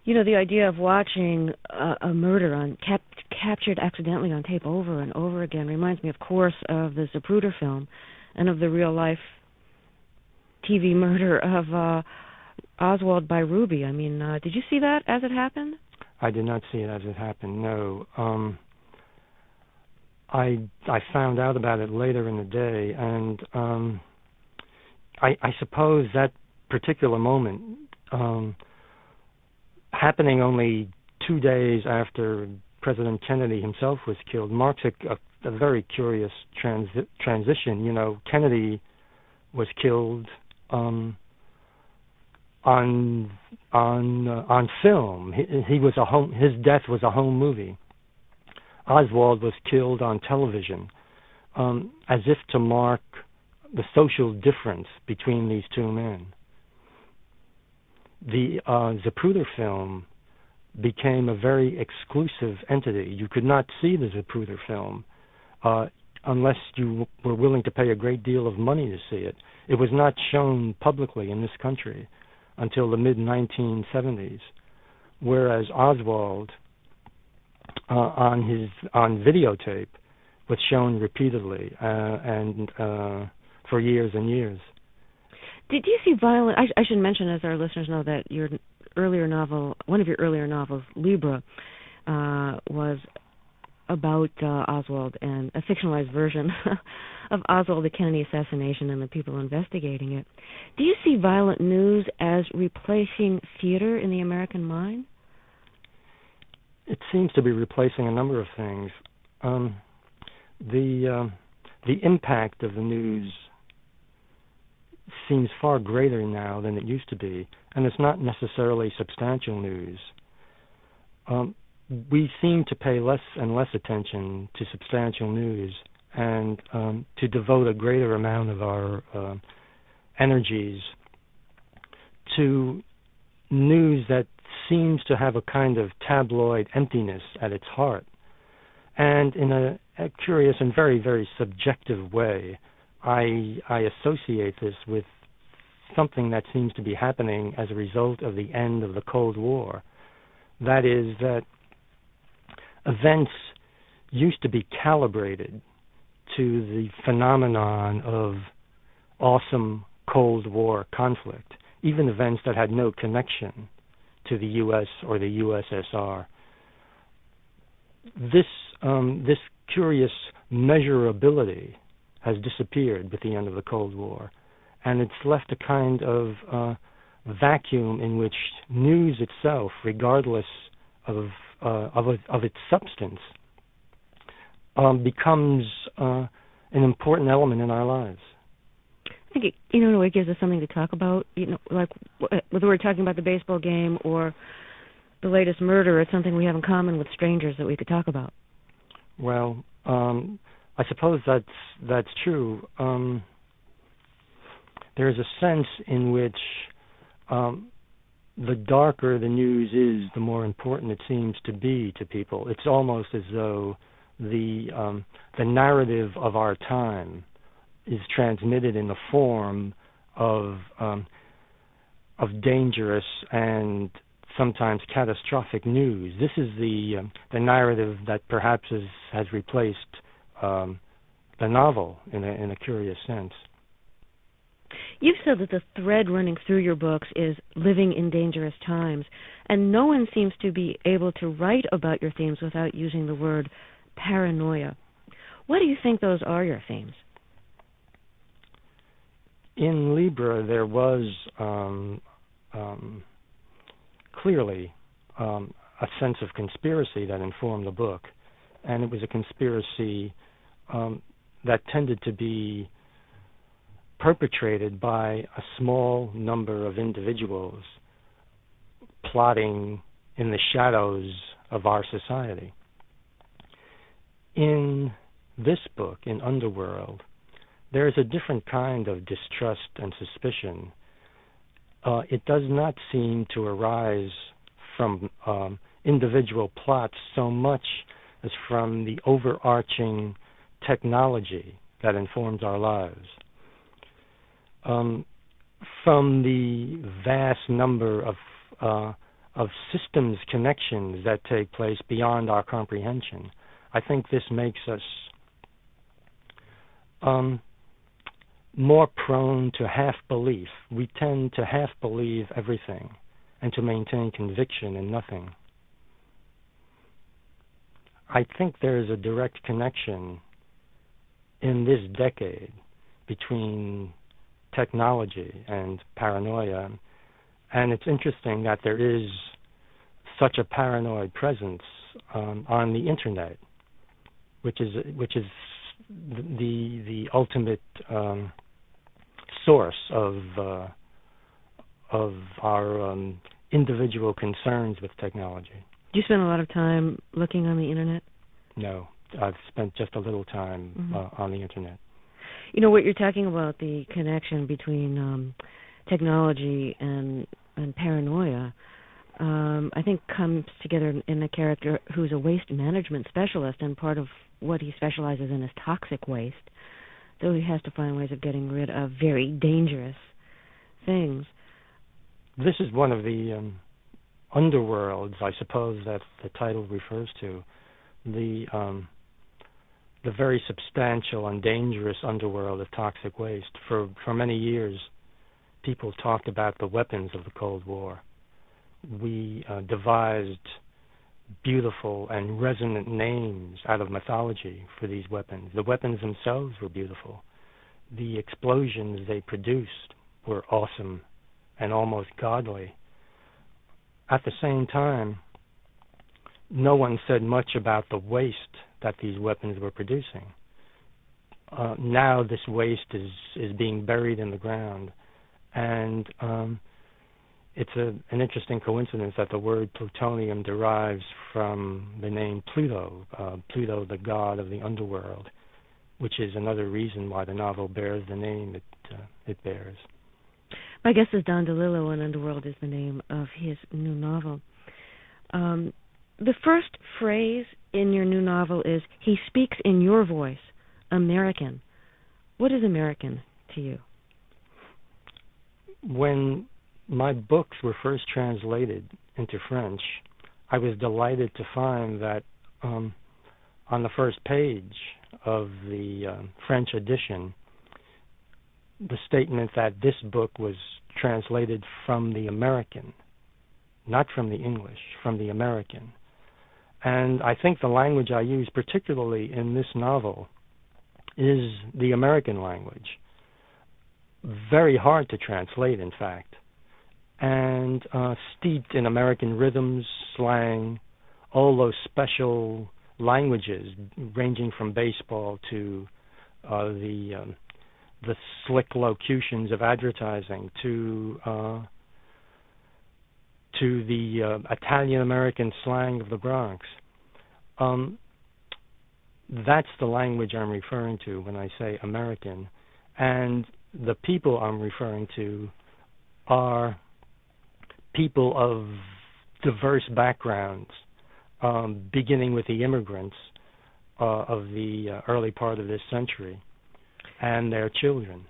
You know, the idea of watching a murder captured accidentally on tape over and over again reminds me, of course, of the Zapruder film and of the real-life TV murder of Oswald by Ruby. I mean, did you see that as it happened? I did not see it as it happened, no. I found out about it later in the day, and I suppose that particular moment, happening only 2 days after President Kennedy himself was killed, marks a very curious transition. You know, Kennedy was killed on film. His death was a home movie. Oswald was killed on television, as if to mark the social difference between these two men. The Zapruder film became a very exclusive entity. You could not see the Zapruder film unless you were willing to pay a great deal of money to see it. It was not shown publicly in this country until the mid-1970s, whereas Oswald, on videotape, was shown repeatedly and for years and years. Did you see violent? I should mention, as our listeners know, that your earlier novel, one of your earlier novels, Libra, was about Oswald and a fictionalized version of Oswald, the Kennedy assassination, and the people investigating it. Do you see violent news as replacing theater in the American mind? It seems to be replacing a number of things. The impact of the news seems far greater now than it used to be, and it's not necessarily substantial news. We seem to pay less and less attention to substantial news and to devote a greater amount of our energies to news that seems to have a kind of tabloid emptiness at its heart. And in a curious and very, very subjective way, I associate this with something that seems to be happening as a result of the end of the Cold War. That is, that events used to be calibrated to the phenomenon of awesome Cold War conflict, even events that had no connection to the U.S. or the USSR. This curious measurability has disappeared with the end of the Cold War, and it's left a kind of vacuum in which news itself, regardless of its substance, becomes an important element in our lives. I think in a way, it gives us something to talk about. Like whether we're talking about the baseball game or the latest murder, it's something we have in common with strangers that we could talk about. Well, I suppose that's true. There's a sense in which the darker the news is, the more important it seems to be to people. It's almost as though the narrative of our time is transmitted in the form of dangerous and sometimes catastrophic news. This is the narrative that perhaps has replaced the novel in a curious sense. You've said that the thread running through your books is living in dangerous times, and no one seems to be able to write about your themes without using the word paranoia. What do you think those are, your themes? In Libra, there was clearly a sense of conspiracy that informed the book, and it was a conspiracy that tended to be perpetrated by a small number of individuals plotting in the shadows of our society. In this book, in Underworld, there is a different kind of distrust and suspicion. It does not seem to arise from individual plots so much as from the overarching technology that informs our lives. From the vast number of systems connections that take place beyond our comprehension. I think this makes us more prone to half-belief. We tend to half-believe everything and to maintain conviction in nothing. I think there is a direct connection in this decade between technology and paranoia, and it's interesting that there is such a paranoid presence on the internet, which is the ultimate source of our individual concerns with technology. Do you spend a lot of time looking on the internet? No, I've spent just a little time on the internet. You know, what you're talking about, the connection between technology and paranoia, I think comes together in a character who's a waste management specialist, and part of what he specializes in is toxic waste, so he has to find ways of getting rid of very dangerous things. This is one of the underworlds, I suppose, that the title refers to, the very substantial and dangerous underworld of toxic waste. For many years, people talked about the weapons of the Cold War. We devised beautiful and resonant names out of mythology for these weapons. The weapons themselves were beautiful. The explosions they produced were awesome and almost godly. At the same time, no one said much about the waste that these weapons were producing. Now this waste is being buried in the ground, and it's an interesting coincidence that the word plutonium derives from the name Pluto, Pluto, the god of the underworld, which is another reason why the novel bears the name it bears. My guest is Don DeLillo, and Underworld is the name of his new novel. The first phrase in your new novel is, "He speaks in your voice, American." What is American to you? When my books were first translated into French, I was delighted to find that on the first page of the French edition, the statement that this book was translated from the American, not from the English, from the American. And I think the language I use, particularly in this novel, is the American language. Very hard to translate, in fact, and steeped in American rhythms, slang, all those special languages ranging from baseball to the slick locutions of advertising to the Italian-American slang of the Bronx. That's the language I'm referring to when I say American. And the people I'm referring to are people of diverse backgrounds, beginning with the immigrants of the early part of this century and their children.